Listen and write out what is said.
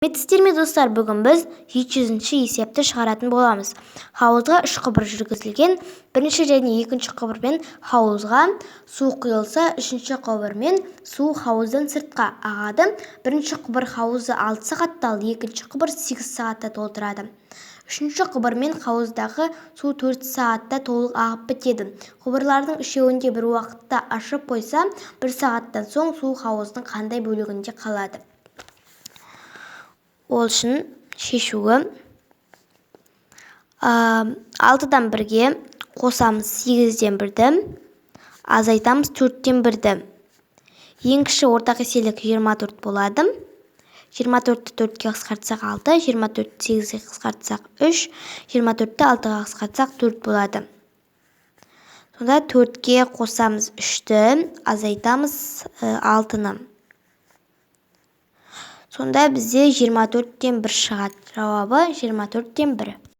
Құрметті ме достар, бүгін біз 700-ші есепті шығаратын боламыз. Хауызға 3 құбыр жүргізілген. Бірінші және екінші құбырмен хауызға су құйылса, үшінші құбырмен су хауыздан сыртқа ағады. Бірінші құбыр хауызы 6 сағатта, ал екінші құбыр 8 сағатта толтырады. Үшінші құбырмен хауыздағы су 4 сағатта толық ағып бітеді. Құбырлардың үшеуінде бір уақытта ашып қойса, 1 сағаттан соң су хауыздың қандай бөлігінде қалады? Ол үшін шешуі 6-дан 1-ге қосамыз 8-ден 1-ді, азайтамыз 4-тен 1-ді. Ең кіші ортақ еселік 24 болады. 24-ті 4-ке қысқартсақ 6, 24-ті 8-ге қысқартсақ 3, 24-ті 6-ға қысқартсақ 4 болады. Сонда 4-ке қосамыз 3-ті, азайтамыз 6-ны. Сонда бізде 24-тен 1 шығады. Жауабы 24-тен 1.